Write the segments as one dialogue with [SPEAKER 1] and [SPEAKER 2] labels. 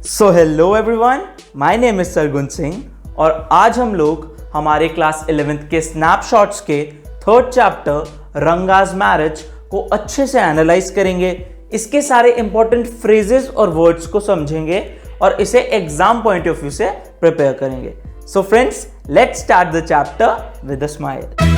[SPEAKER 1] So hello everyone, my name is Sargun Singh और आज हम लोग हमारे क्लास 11th के स्नैपशॉट्स के थर्ड चैप्टर रंगाज मैरिज को अच्छे से एनालाइज करेंगे। इसके सारे इंपॉर्टेंट फ्रेजेस और वर्ड्स को समझेंगे और इसे एग्जाम पॉइंट ऑफ व्यू से प्रिपेयर करेंगे। So friends, let's start the chapter with a smile.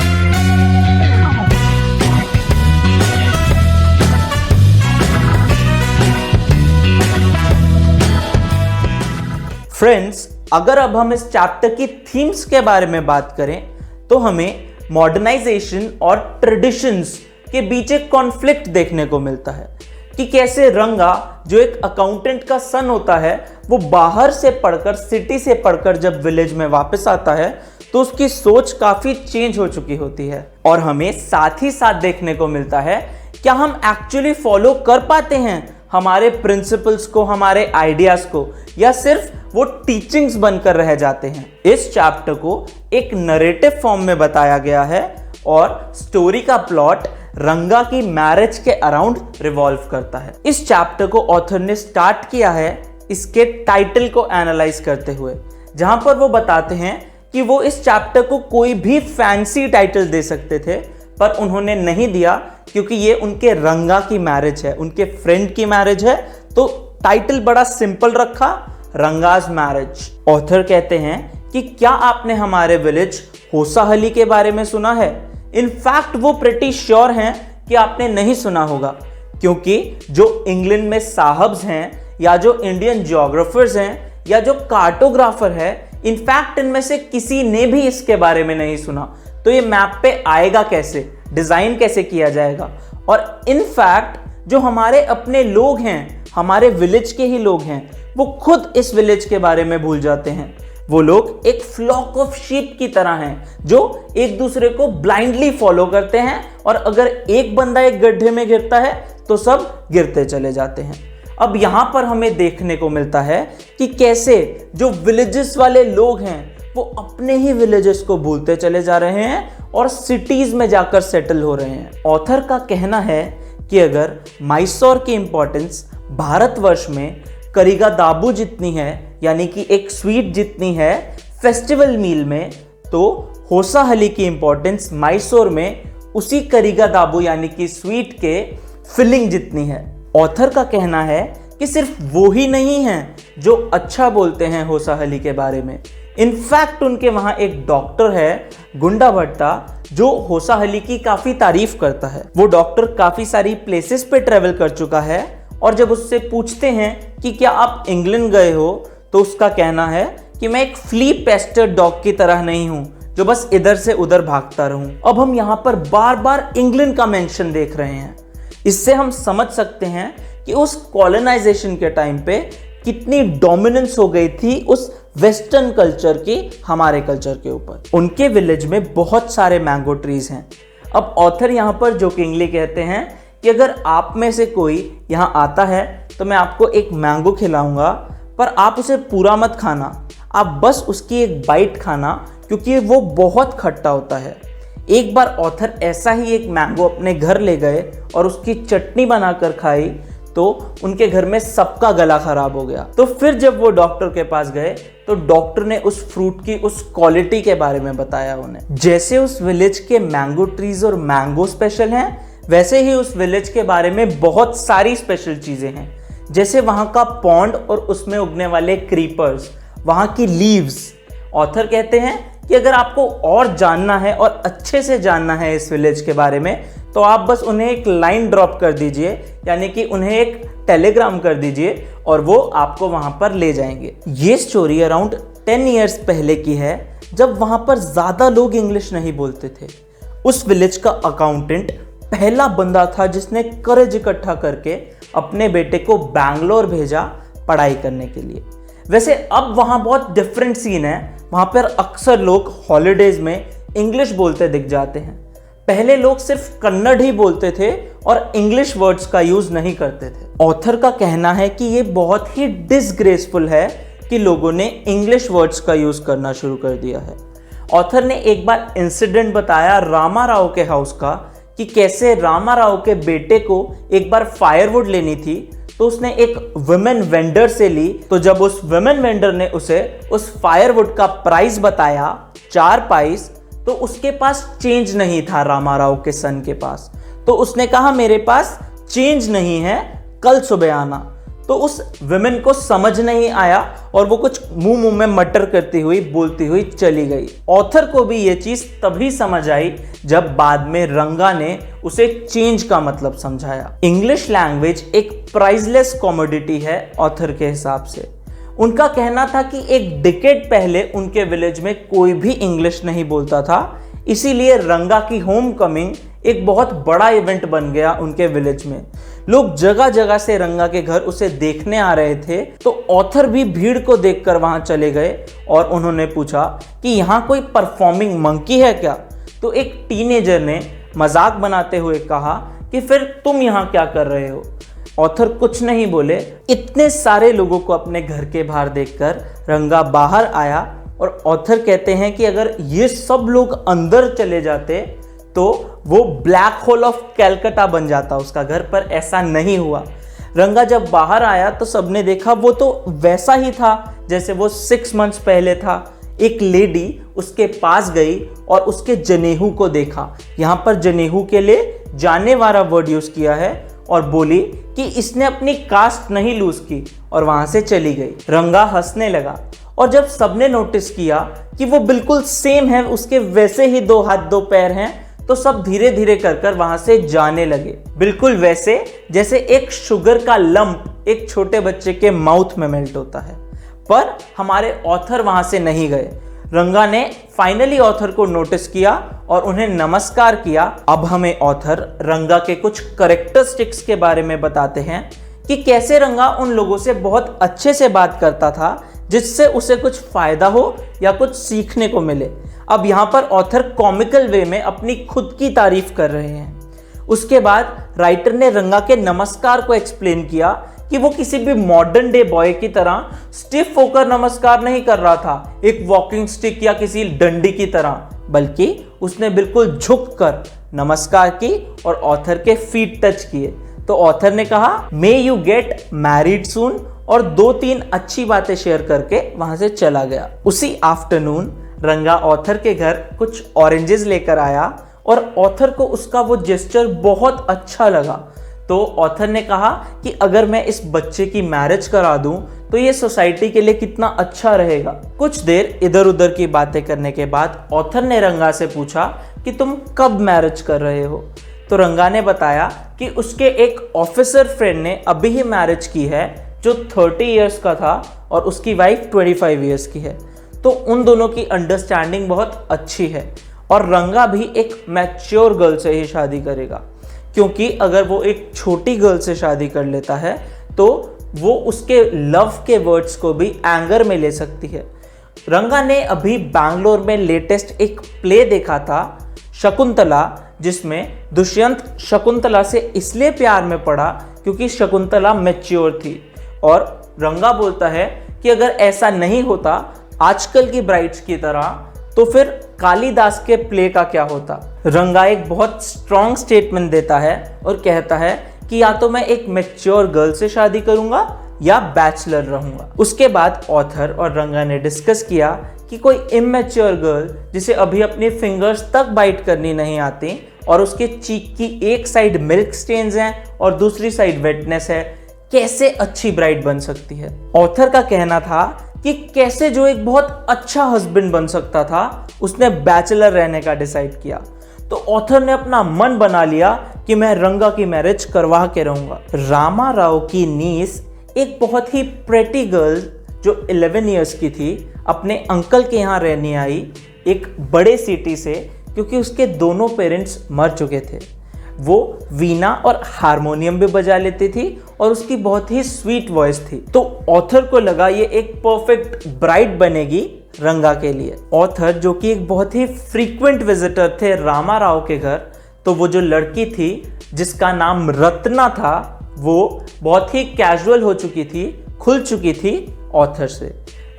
[SPEAKER 1] Friends, अगर अब हम इस चैप्टर की थीम्स के बारे में बात करें तो हमें मॉडर्नाइजेशन और ट्रेडिशंस के बीच एक कॉन्फ्लिक्ट देखने को मिलता है कि कैसे रंगा, जो एक अकाउंटेंट का सन होता है, वो बाहर से पढ़कर, सिटी से पढ़कर जब विलेज में वापस आता है तो उसकी सोच काफी चेंज हो चुकी होती है। और हमें साथ ही साथ देखने को मिलता है क्या हम एक्चुअली फॉलो कर पाते हैं हमारे प्रिंसिपल्स को, हमारे आइडियाज को, या सिर्फ वो टीचिंग्स बनकर रह जाते हैं। इस चैप्टर को एक नरेटिव फॉर्म में बताया गया है और स्टोरी का प्लॉट रंगा की मैरिज के अराउंड रिवॉल्व करता है। इस चैप्टर को ऑथर ने स्टार्ट किया है इसके टाइटल को एनालाइज करते हुए, जहां पर वो बताते हैं कि वो इस चैप्टर को कोई भी फैंसी टाइटल दे सकते थे पर उन्होंने नहीं दिया क्योंकि ये उनके रंगा की मैरिज है, उनके फ्रेंड की मैरिज है, तो टाइटल बड़ा सिंपल रखा, रंगाज मैरिज। ऑथर कहते हैं कि क्या आपने हमारे विलेज होसाहली के बारे में सुना है? इनफैक्ट वो प्रिटी श्योर हैं कि आपने नहीं सुना होगा, क्योंकि जो इंग्लैंड में साहब्स हैं या जो इंडियन ज्योग्राफर्स हैं या जो कार्टोग्राफर है, इनफैक्ट इनमें से किसी ने भी इसके बारे में नहीं सुना। तो ये मैप पे आएगा कैसे, डिजाइन कैसे किया जाएगा? और इनफैक्ट जो हमारे अपने लोग हैं, हमारे विलेज के ही लोग हैं, वो खुद इस विलेज के बारे में भूल जाते हैं। वो लोग एक फ्लॉक ऑफ शीप की तरह हैं जो एक दूसरे को ब्लाइंडली फॉलो करते हैं और अगर एक बंदा एक गड्ढे में गिरता है तो सब गिरते चले जाते हैं। अब यहां पर हमें देखने को मिलता है कि कैसे जो विलेजेस वाले लोग हैं वो अपने ही विलेजेस को भूलते चले जा रहे हैं और सिटीज में जाकर सेटल हो रहे हैं। ऑथर का कहना है कि अगर मैसूर की इंपॉर्टेंस भारतवर्ष में करिगादाबू जितनी है, यानी कि एक स्वीट जितनी है फेस्टिवल मील में, तो होसाहली की इंपॉर्टेंस मैसूर में उसी करिगादाबू यानी कि स्वीट के फिलिंग जितनी है। ऑथर का कहना है कि सिर्फ वो ही नहीं हैं जो अच्छा बोलते हैं होसाहली के बारे में। इनफैक्ट उनके वहां एक डॉक्टर है, गुंडा भट्टा, जो होसाहली की काफी तारीफ करता है। वो डॉक्टर काफी सारी प्लेसेस पे ट्रेवल कर चुका है और जब उससे पूछते हैं कि क्या आप इंग्लैंड गए हो, तो उसका कहना है कि मैं एक फ्ली पेस्टेड डॉग की तरह नहीं हूं जो बस इधर से उधर भागता रहूं। अब हम यहां पर बार बार इंग्लैंड का मेंशन देख रहे हैं। इससे हम समझ सकते हैं कि उस कॉलोनाइजेशन के टाइम पे कितनी डोमिनेंस हो गई थी उस वेस्टर्न कल्चर की हमारे कल्चर के ऊपर। उनके विलेज में बहुत सारे मैंगो ट्रीज हैं। अब ऑथर यहां पर जोकिंगली कहते हैं कि अगर आप में से कोई यहाँ आता है तो मैं आपको एक मैंगो खिलाऊंगा, पर आप उसे पूरा मत खाना, आप बस उसकी एक बाइट खाना, क्योंकि वो बहुत खट्टा होता है। एक बार ऑथर ऐसा ही एक मैंगो अपने घर ले गए और उसकी चटनी बनाकर खाई तो उनके घर में सबका गला खराब हो गया। तो फिर जब वो डॉक्टर के पास गए तो डॉक्टर ने उस फ्रूट की उस क्वालिटी के बारे में बताया उन्हें। जैसे उस विलेज के मैंगो ट्रीज और मैंगो स्पेशल हैं, वैसे ही उस विलेज के बारे में बहुत सारी स्पेशल चीजें हैं, जैसे वहां का पॉन्ड और उसमें उगने वाले क्रीपर्स, वहां की लीव्स। ऑथर कहते हैं कि अगर आपको और जानना है और अच्छे से जानना है इस विलेज के बारे में, तो आप बस उन्हें एक लाइन ड्रॉप कर दीजिए, यानी कि उन्हें एक टेलीग्राम कर दीजिए और वो आपको वहां पर ले जाएंगे। ये स्टोरी अराउंड 10 ईयर्स पहले की है, जब वहां पर ज्यादा लोग इंग्लिश नहीं बोलते थे। उस विलेज का अकाउंटेंट पहला बंदा था जिसने करेज इकट्ठा करके अपने बेटे को बैंगलोर भेजा पढ़ाई करने के लिए। वैसे अब वहां बहुत डिफरेंट सीन है, वहां पर अक्सर लोग हॉलीडेज में इंग्लिश बोलते दिख जाते हैं। पहले लोग सिर्फ कन्नड़ ही बोलते थे और इंग्लिश वर्ड्स का यूज नहीं करते थे। ऑथर का कहना है कि ये बहुत ही डिसग्रेसफुल है कि लोगों ने इंग्लिश वर्ड्स का यूज करना शुरू कर दिया है। ऑथर ने एक बार इंसिडेंट बताया रामा राव के हाउस का, कि कैसे रामा राव के बेटे को एक बार फायरवुड लेनी थी तो उसने एक वुमेन वेंडर से ली। तो जब उस वुमेन वेंडर ने उसे उस फायरवुड का प्राइस बताया 4 पाइस, तो उसके पास चेंज नहीं था रामाराव के सन के पास। तो उसने कहा मेरे पास चेंज नहीं है, कल सुबह आना। तो उस विमेन को समझ नहीं आया और वो कुछ मुंह में मटर करती हुई बोलती हुई चली गई। ऑथर को भी ये चीज तभी समझ आई जब बाद में रंगा ने उसे चेंज का मतलब समझाया। इंग्लिश लैंग्वेज एक प्राइसलेस कमोडिटी है ऑथर के हिसाब से। उनका कहना था कि एक डिकेड पहले उनके विलेज में कोई भी इंग्लिश नहीं बोलता था, इसीलिए रंगा की होम कमिंग एक बहुत बड़ा इवेंट बन गया उनके विलेज में। लोग जगह जगह से रंगा के घर उसे देखने आ रहे थे। तो ऑथर भी भीड़ को देखकर वहां चले गए और उन्होंने पूछा कि यहाँ कोई परफॉर्मिंग मंकी है क्या। तो एक टीनेजर ने मजाक बनाते हुए कहा कि फिर तुम यहाँ क्या कर रहे हो। ऑथर कुछ नहीं बोले। इतने सारे लोगों को अपने घर के बाहर देखकर रंगा बाहर आया और ऑथर कहते हैं कि अगर ये सब लोग अंदर चले जाते तो वो ब्लैक होल ऑफ कैलकाटा बन जाता उसका घर, पर ऐसा नहीं हुआ। रंगा जब बाहर आया तो सबने देखा वो तो वैसा ही था जैसे वो 6 मंथ्स पहले था। एक लेडी उसके पास गई और उसके जनेऊ को देखा। यहाँ पर जनेऊ के लिए जाने वाला वर्ड यूज किया है और बोली कि इसने अपनी कास्ट नहीं लूज की, और वहां से चली गई। रंगा हंसने लगा और जब सबने नोटिस किया कि वो बिल्कुल सेम है, उसके वैसे ही 2 हाथ 2 पैर हैं, तो सब धीरे धीरे कर वहां से जाने लगे, बिल्कुल वैसे जैसे एक शुगर का लंप एक छोटे बच्चे के माउथ में मेल्ट होता है। पर हमारे ऑथर वहां से नहीं गए। रंगा ने फाइनली ऑथर को नोटिस किया और उन्हें नमस्कार किया। अब हमें ऑथर रंगा के कुछ कैरेक्टरिस्टिक्स के बारे में बताते हैं कि कैसे रंगा उन लोगों से बहुत अच्छे से बात करता था जिससे उसे कुछ फायदा हो या कुछ सीखने को मिले। अब यहाँ पर ऑथर कॉमिकल वे में अपनी खुद की तारीफ कर रहे हैं। उसके बाद राइटर ने रंगा के नमस्कार को एक्सप्लेन किया कि वो किसी भी मॉडर्न डे बॉय की तरह स्टिफ होकर नमस्कार नहीं कर रहा था, एक वॉकिंग स्टिक या किसी डंडी की तरह, बल्कि उसने बिल्कुल झुककर नमस्कार की और ऑथर के फीट टच किए। तो ऑथर ने कहा मे यू गेट मैरिड सून, और 2-3 अच्छी बातें शेयर करके वहां से चला गया। उसी आफ्टरनून रंगा ऑथर के घर कुछ ऑरेंजेस लेकर आया और ऑथर को उसका वो जेस्चर बहुत अच्छा लगा। तो ऑथर ने कहा कि अगर मैं इस बच्चे की मैरिज करा दूं तो ये सोसाइटी के लिए कितना अच्छा रहेगा। कुछ देर इधर उधर की बातें करने के बाद ऑथर ने रंगा से पूछा कि तुम कब मैरिज कर रहे हो। तो रंगा ने बताया कि उसके एक ऑफिसर फ्रेंड ने अभी ही मैरिज की है जो 30 इयर्स का था और उसकी वाइफ 25 इयर्स की है। तो उन दोनों की अंडरस्टैंडिंग बहुत अच्छी है और रंगा भी एक मैच्योर गर्ल से ही शादी करेगा, क्योंकि अगर वो एक छोटी गर्ल से शादी कर लेता है तो वो उसके लव के वर्ड्स को भी एंगर में ले सकती है। रंगा ने अभी बैंगलोर में लेटेस्ट एक प्ले देखा था शकुंतला, जिसमें दुष्यंत शकुंतला से इसलिए प्यार में पड़ा क्योंकि शकुंतला मैच्योर थी। और रंगा बोलता है कि अगर ऐसा नहीं होता आजकल की ब्राइड्स की तरह तो फिर कालिदास के प्ले का क्या होता। रंगा एक बहुत स्ट्रॉन्ग स्टेटमेंट देता है और कहता है कि या तो मैं एक मैच्योर गर्ल से शादी करूंगा या बैचलर रहूंगा। उसके बाद ऑथर और रंगा ने डिस्कस किया कि कोई इमैच्योर गर्ल जिसे अभी अपनी फिंगर्स तक बाइट करनी नहीं आती और उसके चीक की एक साइड मिल्क स्टेन्स हैं और दूसरी साइड वेटनेस है, कैसे अच्छी ब्राइड बन सकती है। ऑथर का कहना था कि कैसे जो एक बहुत अच्छा हस्बैंड बन सकता था उसने बैचलर रहने का डिसाइड किया। तो ऑथर ने अपना मन बना लिया कि मैं रंगा की मैरिज करवा के रहूंगा। रामा राव की नीस एक बहुत ही प्रेटी गर्ल जो 11 इयर्स की थी अपने अंकल के यहाँ रहने आई एक बड़े सिटी से, क्योंकि उसके दोनों पेरेंट्स मर चुके थे। वो वीणा और हारमोनियम भी बजा लेती थी और उसकी बहुत ही स्वीट वॉइस थी। तो ऑथर को लगा ये एक परफेक्ट ब्राइड बनेगी रंगा के लिए। ऑथर जो कि एक बहुत ही फ्रीक्वेंट विजिटर थे रामा राव के घर, तो वो जो लड़की थी जिसका नाम रत्ना था वो बहुत ही कैजुअल हो चुकी थी, खुल चुकी थी ऑथर से।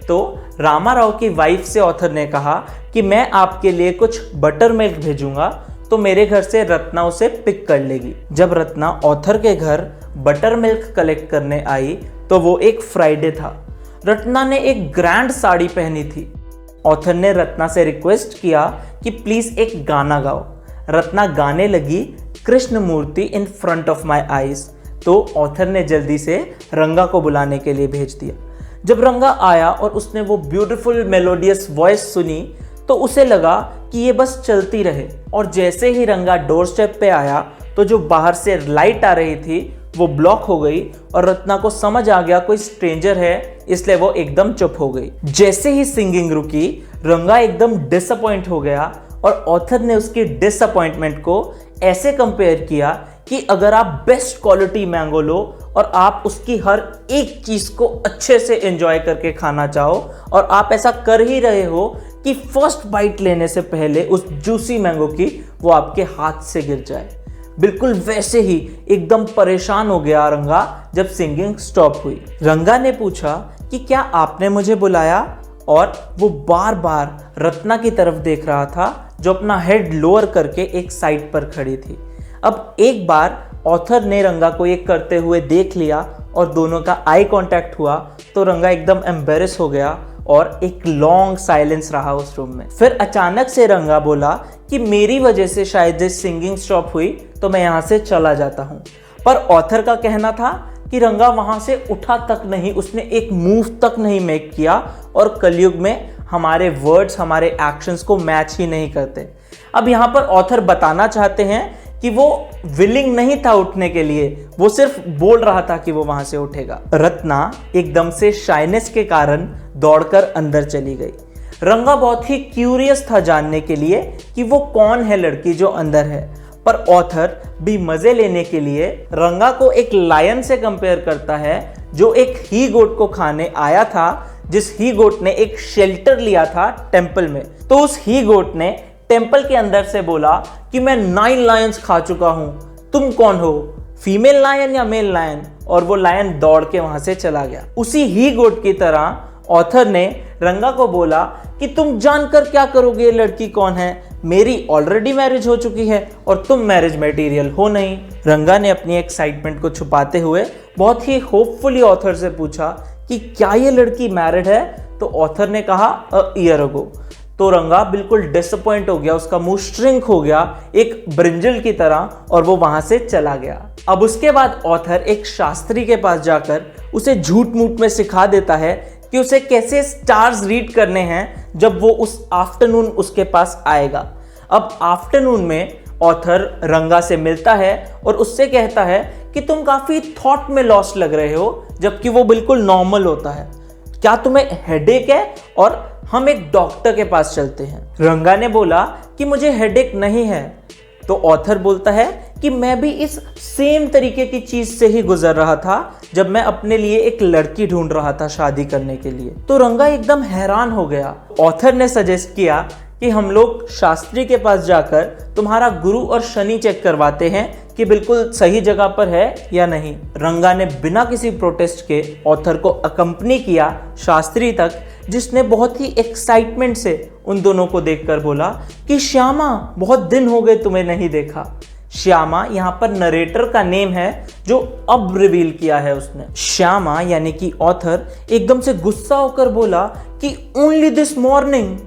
[SPEAKER 1] तो रामा राव की वाइफ से ऑथर ने कहा कि मैं आपके लिए कुछ बटर मिल्क भेजूंगा, तो मेरे घर से रत्ना उसे पिक कर लेगी। जब रत्ना ऑथर के घर बटर मिल्क कलेक्ट करने आई तो वो एक फ्राइडे था। रत्ना ने एक ग्रैंड साड़ी पहनी थी। ऑथर ने रत्ना से रिक्वेस्ट किया कि प्लीज एक गाना गाओ। रत्ना गाने लगी Krishnamurthy in front of my eyes. तो ऑथर ने जल्दी से रंगा को बुलाने के लिए भेज दिया। जब रंगा आया और उसने वो ब्यूटीफुल मेलोडियस वॉइस सुनी तो उसे लगा कि ये बस चलती रहे। और जैसे ही रंगा डोर स्टेप पे आया तो जो बाहर से लाइट आ रही थी वो ब्लॉक हो गई और रत्ना को समझ आ गया कोई स्ट्रेंजर है, इसलिए वो एकदम चुप हो गई। जैसे ही सिंगिंग रुकी रंगा एकदम डिसअपॉइंट हो गया और ऑथर ने उसकी डिसअपॉइंटमेंट को ऐसे कंपेयर किया कि अगर आप बेस्ट क्वालिटी मैंगो लो और आप उसकी हर एक चीज को अच्छे से एंजॉय करके खाना चाहो और आप ऐसा कर ही रहे हो कि फर्स्ट बाइट लेने से पहले उस जूसी मैंगो की वो आपके हाथ से गिर जाए। बिल्कुल वैसे ही एकदम परेशान हो गया रंगा जब सिंगिंग स्टॉप हुई। रंगा ने पूछा कि क्या आपने मुझे बुलाया, और वो बार बार रत्ना की तरफ देख रहा था जो अपना हेड लोअर करके एक साइड पर खड़ी थी। अब एक बार ऑथर ने रंगा को ये करते हुए देख लिया और दोनों का आई कांटेक्ट हुआ तो रंगा एकदम एम्बेरस हो गया और एक लॉन्ग साइलेंस रहा उस रूम में। फिर अचानक से रंगा बोला कि मेरी वजह से शायद सिंगिंग स्टॉप हुई तो मैं यहाँ से चला जाता हूँ। पर ऑथर का कहना था कि रंगा वहां से उठा तक नहीं, उसने एक मूव तक नहीं मेक किया और कलयुग में हमारे वर्ड्स हमारे एक्शंस को मैच ही नहीं करते। अब यहाँ पर ऑथर बताना चाहते हैं कि वो विलिंग नहीं था उठने के लिए, वो सिर्फ बोल रहा था कि वो वहां से उठेगा। रत्ना एकदम से शाइनेस के कारण दौड़कर अंदर चली गई। रंगा बहुत ही क्यूरियस था जानने के लिए कि वो कौन है लड़की जो अंदर है, पर ऑथर भी मजे लेने के लिए रंगा को एक लायन से कंपेयर करता है जो एक ही गोट को खाने आया था, जिस ही गोट ने एक शेल्टर लिया था टेंपल में। तो उस ही गोट ने टेंपल के अंदर से बोला कि मैं 9 लायंस खा चुका हूं, तुम कौन हो, फीमेल लायन या मेल लायन? और वो लायन दौड़ के वहां से चला गया। उसी ही गोट की तरह ऑथर ने रंगा को बोला कि तुम जानकर क्या करोगे ये लड़की कौन है, मेरी ऑलरेडी मैरिज हो चुकी है और तुम मैरिज मटेरियल हो नहीं। रंगा ने अपनी एक्साइटमेंट को छुपाते हुए बहुत ही होपफुली ऑथर से पूछा कि क्या ये लड़की मैरिड है? तो ऑथर ने कहा अ ईयर अगो। तो रंगा बिल्कुल डिसअपॉइंट हो गया, उसका मुंह श्रिंक हो गया एक ब्रिंजल की तरह और वो वहां से चला गया। अब उसके बाद ऑथर एक शास्त्री के पास जाकर उसे झूठ मूठ में सिखा देता है कि उसे कैसे स्टार्स रीड करने हैं जब वो उस आफ्टरनून उसके पास आएगा। अब आफ्टरनून में ऑथर रंगा से मिलता है और उससे कहता है कि तुम काफी थॉट में लॉस्ट लग रहे हो, जबकि वो बिल्कुल नॉर्मल होता है। क्या तुम्हें हेडेक है? और हम एक डॉक्टर के पास चलते हैं। रंगा ने बोला कि मुझे हेडेक नहीं है। तो ऑथर बोलता है कि मैं भी इस सेम तरीके की चीज से ही गुजर रहा था जब मैं अपने लिए एक लड़की ढूंढ रहा था शादी करने के लिए। तो रंगा एकदम हैरान हो गया। ऑथर ने सजेस्ट किया कि हम लोग शास्त्री के पास जाकर तुम्हारा गुरु और शनि चेक करवाते हैं कि बिल्कुल सही जगह पर है या नहीं। रंगा ने बिना किसी प्रोटेस्ट के ऑथर को अकम्पनी किया शास्त्री तक, जिसने बहुत ही एक्साइटमेंट से उन दोनों को देखकर बोला कि श्यामा, बहुत दिन हो गए तुम्हें नहीं देखा। श्यामा यहाँ पर नरेटर का नेम है जो अब रिवील किया है उसने। श्यामा यानी कि ऑथर एकदम से गुस्सा होकर बोला कि ओनली दिस मॉर्निंग।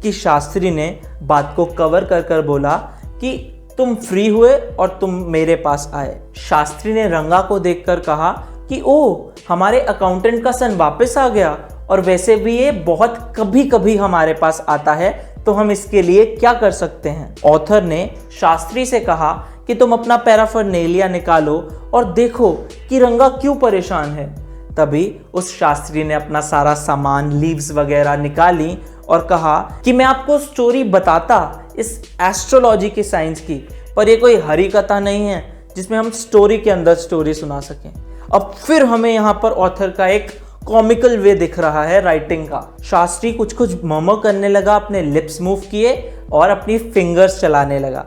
[SPEAKER 1] कि शास्त्री ने बात को कवर कर कर बोला कि तुम फ्री हुए और तुम मेरे पास आए। शास्त्री ने रंगा को देखकर कहा कि ओ, हमारे अकाउंटेंट का सन वापस आ गया, और वैसे भी ये बहुत कभी कभी हमारे पास आता है, तो हम इसके लिए क्या कर सकते हैं। ऑथर ने शास्त्री से कहा कि तुम अपना पैराफर्नेलिया निकालो और देखो कि रंगा क्यों परेशान है। तभी उस शास्त्री ने अपना सारा सामान, लीव्स वगैरह निकाली और कहा कि मैं आपको स्टोरी बताता इस एस्ट्रोलॉजी की साइंस की, पर ये कोई हरी कथा नहीं है जिसमें हम स्टोरी के अंदर स्टोरी सुना सकें। अब फिर हमें यहाँ पर ऑथर का एक कॉमिकल वे दिख रहा है राइटिंग का। शास्त्री कुछ कुछ मर्मर करने लगा, अपने लिप्स मूव किए और अपनी फिंगर्स चलाने लगा।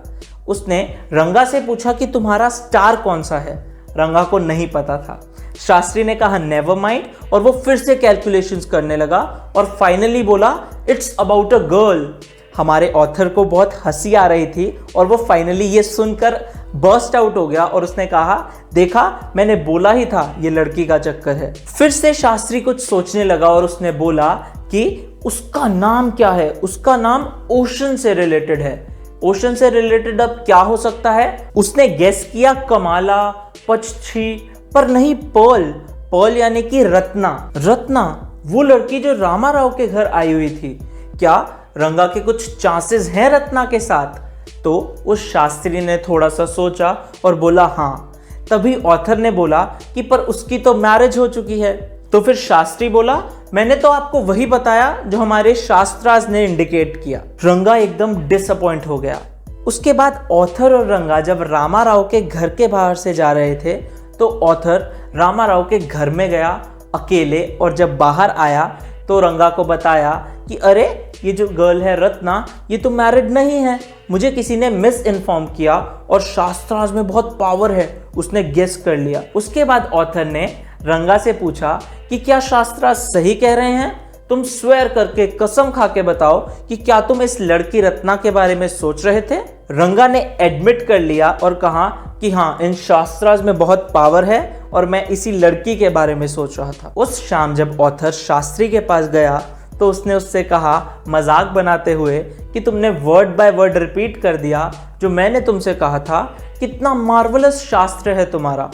[SPEAKER 1] उसने रंगा से पूछा कि तुम्हारा स्टार कौन सा है। रंगा को नहीं पता था। शास्त्री ने कहा नेवर माइंड, और वो फिर से कैलकुलेशंस करने लगा और फाइनली बोला इट्स अबाउट अ गर्ल। हमारे ऑथर को बहुत हंसी आ रही थी और वो फाइनली ये सुनकर बर्स्ट आउट हो गया और उसने कहा, देखा मैंने बोला ही था ये लड़की का चक्कर है। फिर से शास्त्री कुछ सोचने लगा और उसने बोला कि उसका नाम क्या है। उसका नाम ओशन से रिलेटेड है। ओशन से रिलेटेड अब क्या हो सकता है? उसने गेस किया कमाला, पक्षी, पर नहीं पर्ल। पर्ल यानी कि रत्ना। रत्ना वो लड़की जो रामा राव के घर आई हुई थी। क्या रंगा के कुछ चांसेस हैं रत्ना के साथ? तो उस शास्त्री ने थोड़ा सा सोचा और बोला हाँ। तभी ऑथर ने बोला कि पर उसकी तो मैरिज हो चुकी है। तो फिर शास्त्री बोला, मैंने तो आपको वही बताया जो हमारे शास्त्राज ने इंडिकेट किया। रंगा एकदम डिसअपॉइंट हो गया। उसके बाद ऑथर और रंगा जब रामा राव के घर के बाहर से जा रहे थे तो ऑथर रामा राव के घर में गया अकेले, और जब बाहर आया तो रंगा को बताया कि अरे ये जो गर्ल है रत्ना, ये तो मैरिड नहीं है। मुझे किसी ने मिस इन्फॉर्म किया और शास्त्राज में बहुत पावर है, उसने गेस कर लिया। उसके बाद ऑथर ने रंगा से पूछा कि क्या शास्त्राज सही कह रहे हैं? तुम स्वेयर करके कसम खा के बताओ कि क्या तुम इस लड़की रत्ना के बारे में सोच रहे थे? रंगा ने एडमिट कर लिया और कहा कि हाँ, इन शास्त्राज में बहुत पावर है और मैं इसी लड़की के बारे में सोच रहा था। उस शाम जब ऑथर शास्त्री के पास गया तो उसने उससे कहा मजाक बनाते हुए कि तुमने वर्ड बाय वर्ड रिपीट कर दिया जो मैंने तुमसे कहा था। कितना मार्वलस शास्त्र है तुम्हारा।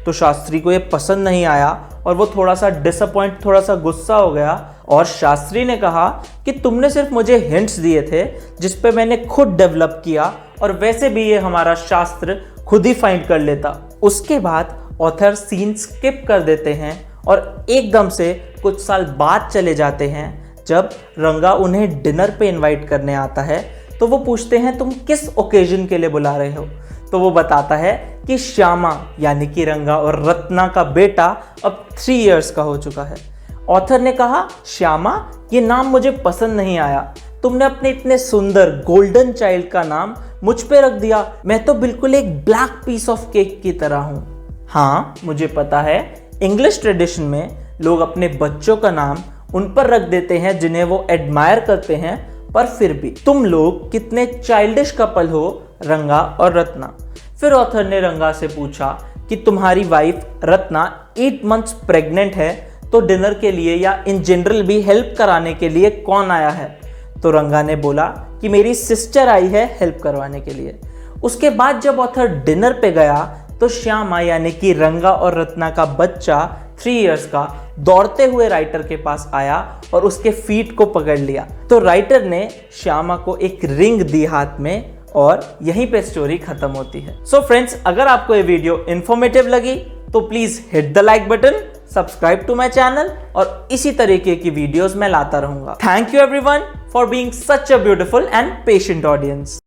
[SPEAKER 1] तो शास्त्री को ये पसंद नहीं आया और वो थोड़ा सा डिसअपॉइंट, थोड़ा सा गुस्सा हो गया और शास्त्री ने कहा कि तुमने सिर्फ मुझे हिंट्स दिए थे जिस पे मैंने खुद डेवलप किया, और वैसे भी ये हमारा शास्त्र खुद ही फाइंड कर लेता। उसके बाद ऑथर सीन स्किप कर देते हैं और एकदम से कुछ साल बाद चले जाते हैं जब रंगा उन्हें डिनर पे इनवाइट करने आता है। तो वो पूछते हैं तुम किस ओकेजन के लिए बुला रहे हो? तो वो बताता है कि श्यामा यानी कि रंगा और रत्ना का बेटा अब 3 इयर्स का हो चुका है। ऑथर ने कहा, श्यामा ये नाम मुझे पसंद नहीं आया। तुमने अपने इतने सुंदर गोल्डन चाइल्ड का नाम मुझ पे रख दिया। मैं तो बिल्कुल एक ब्लैक पीस ऑफ केक की तरह हूँ। हाँ मुझे पता है, इंग्लिश ट्रेडिशन में लोग अपने बच्चों का नाम उन पर रख देते हैं जिन्हें वो एडमायर करते हैं, पर फिर भी तुम लोग कितने चाइल्डिश कपल हो रंगा और रत्ना। फिर ऑथर ने रंगा से पूछा कि तुम्हारी वाइफ रत्ना 8 मंथ्स प्रेग्नेंट है, तो डिनर के लिए या इन जनरल भी हेल्प कराने के लिए कौन आया है? तो रंगा ने बोला कि मेरी सिस्टर आई है हेल्प करवाने के लिए। उसके बाद जब ऑथर डिनर पे गया तो श्यामा यानी कि रंगा और रत्ना का बच्चा 3 इयर्स का दौड़ते हुए राइटर के पास आया और उसके फीट को पकड़ लिया। तो राइटर ने श्यामा को एक रिंग दी हाथ में और यहीं पे स्टोरी खत्म होती है। सो फ्रेंड्स, अगर आपको ये वीडियो इंफॉर्मेटिव लगी तो please hit the like button, subscribe to my channel और इसी तरीके की वीडियोस मैं लाता रहूंगा। Thank you everyone for being such a beautiful and patient audience.